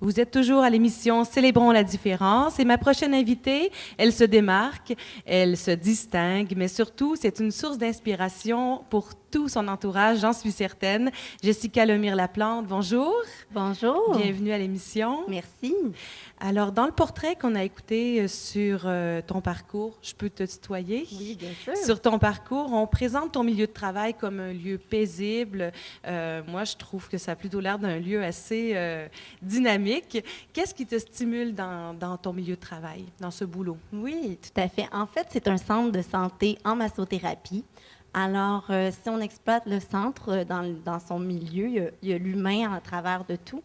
Vous êtes toujours à l'émission Célébrons la différence et ma prochaine invitée, elle se démarque, elle se distingue, mais surtout, c'est une source d'inspiration pour tout son entourage, j'en suis certaine. Jessica Lemire-Laplante, bonjour. Bonjour. Bienvenue à l'émission. Merci. Alors, dans le portrait qu'on a écouté sur ton parcours, je peux te tutoyer? Oui, bien sûr. Sur ton parcours, on présente ton milieu de travail comme un lieu paisible. Moi, je trouve que ça a plutôt l'air d'un lieu assez dynamique. Qu'est-ce qui te stimule dans ton milieu de travail, dans ce boulot? Oui, tout à fait. En fait, c'est un centre de santé en massothérapie. Alors, si on exploite le centre dans son milieu, il y a l'humain à travers de tout.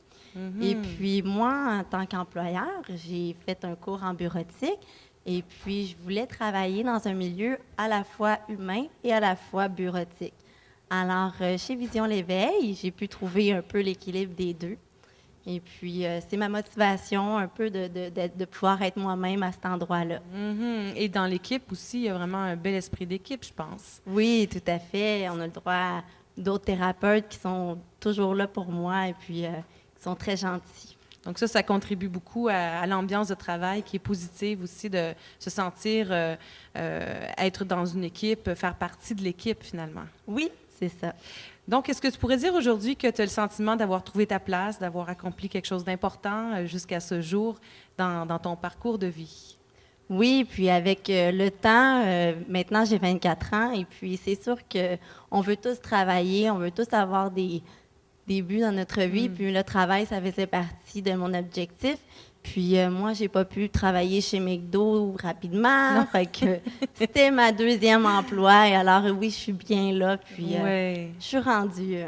Et puis, moi, en tant qu'employeur, j'ai fait un cours en bureautique. Et puis, je voulais travailler dans un milieu à la fois humain et à la fois bureautique. Alors, chez Vision l'Éveil, j'ai pu trouver un peu l'équilibre des deux. Et puis, c'est ma motivation un peu de pouvoir être moi-même à cet endroit-là. Et dans l'équipe aussi, il y a vraiment un bel esprit d'équipe, je pense. Oui, tout à fait. On a le droit à d'autres thérapeutes qui sont toujours là pour moi et puis qui sont très gentils. Donc ça contribue beaucoup à l'ambiance de travail qui est positive aussi, de se sentir être dans une équipe, faire partie de l'équipe finalement. Oui, c'est ça. Donc, est-ce que tu pourrais dire aujourd'hui que tu as le sentiment d'avoir trouvé ta place, d'avoir accompli quelque chose d'important jusqu'à ce jour dans ton parcours de vie? Oui, puis avec le temps, maintenant j'ai 24 ans et puis c'est sûr qu'on veut tous travailler, on veut tous avoir des buts dans notre vie, puis le travail, ça faisait partie de mon objectif. Puis moi, j'ai pas pu travailler chez McDo rapidement, fait que c'était ma deuxième emploi. Et alors oui, je suis bien là, puis Ouais. je suis rendue à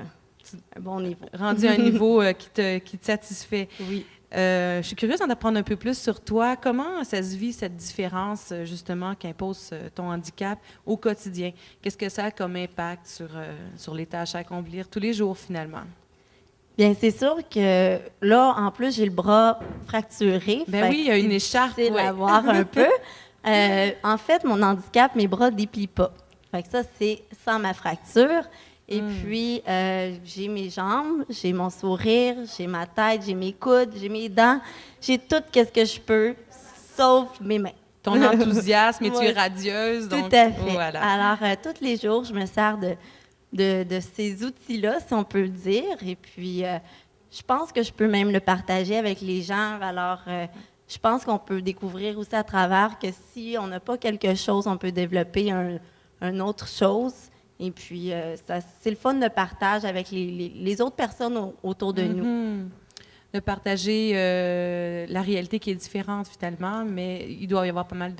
un bon niveau. Rendu à un niveau qui te satisfait. Oui. Je suis curieuse d'en apprendre un peu plus sur toi. Comment ça se vit, cette différence, justement, qu'impose ton handicap au quotidien? Qu'est-ce que ça a comme impact sur les tâches à accomplir tous les jours, finalement? Bien, c'est sûr que là, en plus, j'ai le bras fracturé. Ben fait oui, que il y a une c'est écharpe, difficile ouais. à voir un peu. En fait, mon handicap, mes bras ne déplient pas. Fait que ça, c'est sans ma fracture. Et puis, j'ai mes jambes, j'ai mon sourire, j'ai ma tête, j'ai mes coudes, j'ai mes dents. J'ai tout ce que je peux, sauf mes mains. Ton enthousiasme, et tu es Ouais. radieuse, Tout donc à fait. voilà. Alors, tous les jours, je me sers de ces outils-là, si on peut le dire. Et puis, je pense que je peux même le partager avec les gens. Alors, je pense qu'on peut découvrir aussi à travers que si on n'a pas quelque chose, on peut développer un autre chose. Et puis, c'est le fun de partage avec les autres personnes autour de nous. De partager la réalité qui est différente finalement, mais il doit y avoir pas mal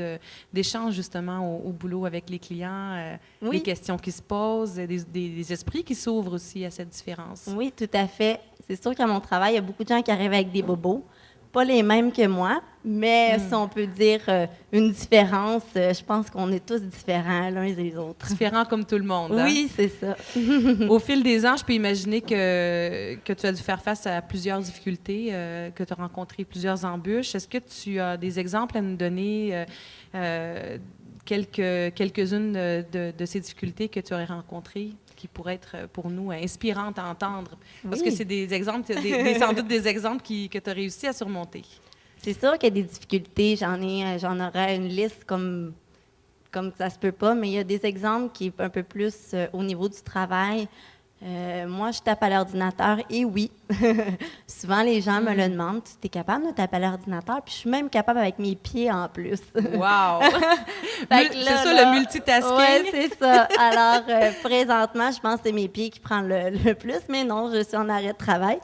d'échanges justement au boulot avec les clients, Oui. des questions qui se posent, des esprits qui s'ouvrent aussi à cette différence. Oui, tout à fait. C'est sûr qu'à mon travail, il y a beaucoup de gens qui arrivent avec des bobos. Pas les mêmes que moi, mais si on peut dire une différence, je pense qu'on est tous différents l'un des autres. Différents comme tout le monde. Hein? Oui, c'est ça. Au fil des ans, je peux imaginer que tu as dû faire face à plusieurs difficultés, que tu as rencontré plusieurs embûches. Est-ce que tu as des exemples à nous donner, quelques-unes de ces difficultés que tu aurais rencontrées, qui pourraient être pour nous inspirantes à entendre? Parce que Oui. c'est des exemples, sans doute des exemples que tu as réussi à surmonter. C'est sûr qu'il y a des difficultés. J'en aurais une liste comme ça se peut pas, mais il y a des exemples qui est un peu plus au niveau du travail. Moi, je tape à l'ordinateur et oui, souvent les gens me le demandent. Tu es capable de taper à l'ordinateur? Puis je suis même capable avec mes pieds en plus. Wow! Fait que C'est là, ça, là, le multitasking? Oui, c'est ça. Alors, présentement, je pense que c'est mes pieds qui prennent le plus, mais non, je suis en arrêt de travail.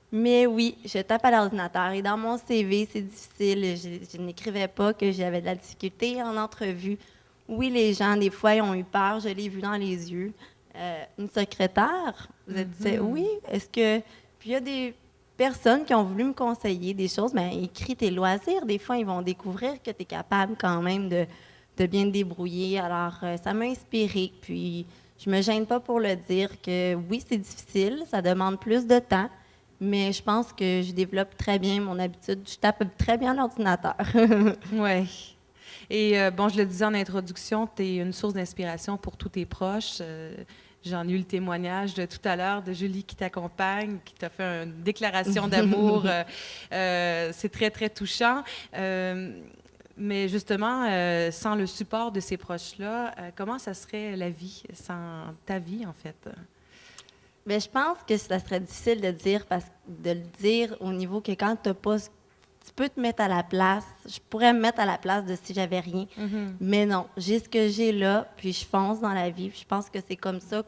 Mais oui, je tape à l'ordinateur. Et dans mon CV, c'est difficile. Je n'écrivais pas que j'avais de la difficulté en entrevue. Oui, les gens, des fois, ils ont eu peur. Je l'ai vu dans les yeux. Une secrétaire, vous êtes oui, est-ce que... Puis il y a des personnes qui ont voulu me conseiller des choses, mais écris tes loisirs. Des fois, ils vont découvrir que tu es capable quand même de bien te débrouiller. Alors, ça m'a inspirée. Puis, je me gêne pas pour le dire que oui, c'est difficile, ça demande plus de temps, mais je pense que je développe très bien mon habitude. Je tape très bien l'ordinateur. Oui. Et bon, je le disais en introduction, tu es une source d'inspiration pour tous tes proches. J'en ai eu le témoignage de tout à l'heure de Julie qui t'accompagne, qui t'a fait une déclaration d'amour. C'est très, très touchant. Mais justement, sans le support de ces proches-là, comment ça serait la vie, sans ta vie, en fait? Mais je pense que ça serait difficile de dire, de le dire au niveau que quand tu n'as pas, tu peux te mettre à la place. Je pourrais me mettre à la place de si j'avais rien. Mais non, j'ai ce que j'ai là, puis je fonce dans la vie. Puis je pense que c'est comme ça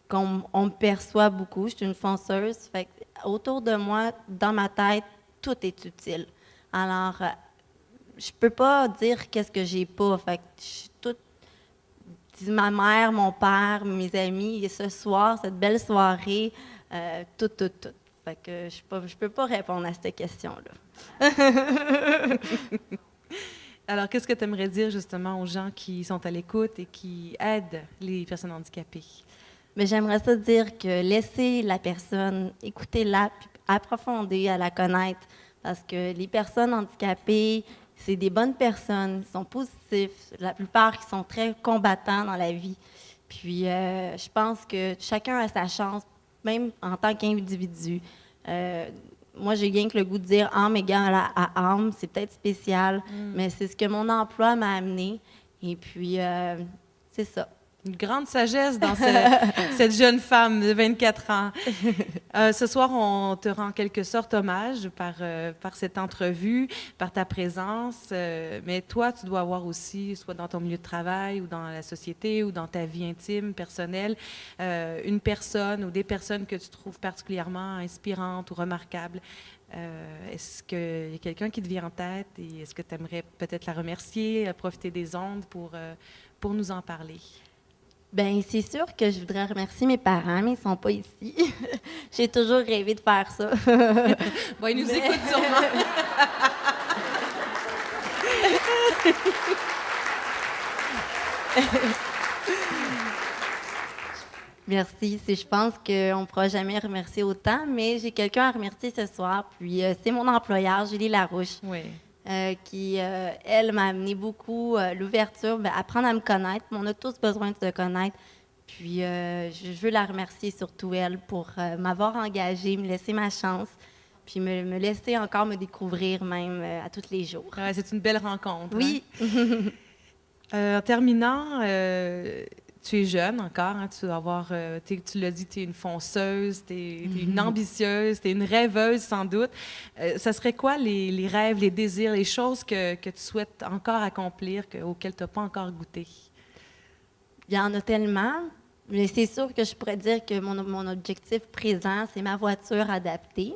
qu'on me perçoit beaucoup. Je suis une fonceuse. Fait que autour de moi, dans ma tête, tout est utile. Alors, je peux pas dire qu'est-ce que j'ai pas. Fait que je suis toute ma mère, mon père, mes amis, et ce soir, cette belle soirée, tout. Fait que je peux pas répondre à cette question-là. Alors, qu'est-ce que tu aimerais dire justement aux gens qui sont à l'écoute et qui aident les personnes handicapées? Mais j'aimerais ça dire que laisser la personne, écoutez-la, puis approfondir à la connaître, parce que les personnes handicapées, c'est des bonnes personnes, ils sont positifs, la plupart qui sont très combattants dans la vie. Puis je pense que chacun a sa chance, même en tant qu'individu. Moi, j'ai rien que le goût de dire âme égale à âme, c'est peut-être spécial, mais c'est ce que mon emploi m'a amené. Et puis, c'est ça. Une grande sagesse dans cette jeune femme de 24 ans. Ce soir, on te rend en quelque sorte hommage par cette entrevue, par ta présence. Mais toi, tu dois avoir aussi, soit dans ton milieu de travail ou dans la société ou dans ta vie intime, personnelle, une personne ou des personnes que tu trouves particulièrement inspirantes ou remarquables. Est-ce qu'il y a quelqu'un qui te vient en tête et est-ce que tu aimerais peut-être la remercier, profiter des ondes pour nous en parler? Bien, c'est sûr que je voudrais remercier mes parents, mais ils ne sont pas ici. J'ai toujours rêvé de faire ça. Bon, ils nous écoutent sûrement. Merci. Je pense qu'on ne pourra jamais remercier autant, mais j'ai quelqu'un à remercier ce soir. Puis, c'est mon employeur, Julie Larouche. Oui. Qui, elle, m'a amené beaucoup l'ouverture, apprendre à me connaître. On a tous besoin de se connaître. Puis, je veux la remercier surtout, elle, pour m'avoir engagée, me laisser ma chance, puis me laisser encore me découvrir même à tous les jours. Ouais, c'est une belle rencontre. Oui. Hein? En terminant, tu es jeune encore, hein, tu dois avoir, tu l'as dit, tu es une fonceuse, tu es une ambitieuse, tu es une rêveuse sans doute. Ça serait quoi les rêves, les désirs, les choses que tu souhaites encore accomplir, auxquelles tu n'as pas encore goûté? Il y en a tellement, mais c'est sûr que je pourrais dire que mon objectif présent, c'est ma voiture adaptée.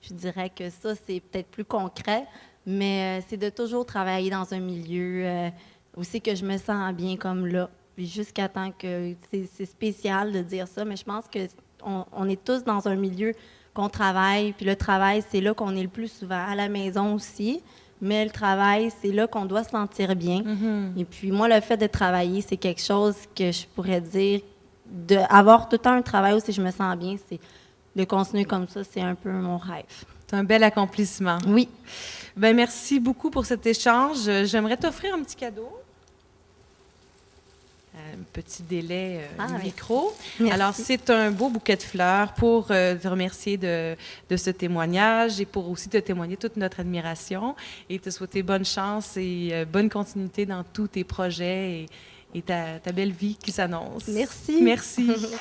Je dirais que ça, c'est peut-être plus concret, mais c'est de toujours travailler dans un milieu aussi que je me sens bien comme là. Puis jusqu'à temps que c'est spécial de dire ça, mais je pense qu'on est tous dans un milieu qu'on travaille. Puis le travail, c'est là qu'on est le plus souvent, à la maison aussi. Mais le travail, c'est là qu'on doit se sentir bien. Et puis moi, le fait de travailler, c'est quelque chose que je pourrais dire, d'avoir tout le temps un travail où si je me sens bien, c'est de continuer comme ça, c'est un peu mon rêve. C'est un bel accomplissement. Oui. Bien, merci beaucoup pour cet échange. J'aimerais t'offrir un petit cadeau. Un petit délai du micro. Merci. Alors, c'est un beau bouquet de fleurs pour te remercier de ce témoignage et pour aussi te témoigner toute notre admiration et te souhaiter bonne chance et bonne continuité dans tous tes projets et ta belle vie qui s'annonce. Merci. Merci. Merci.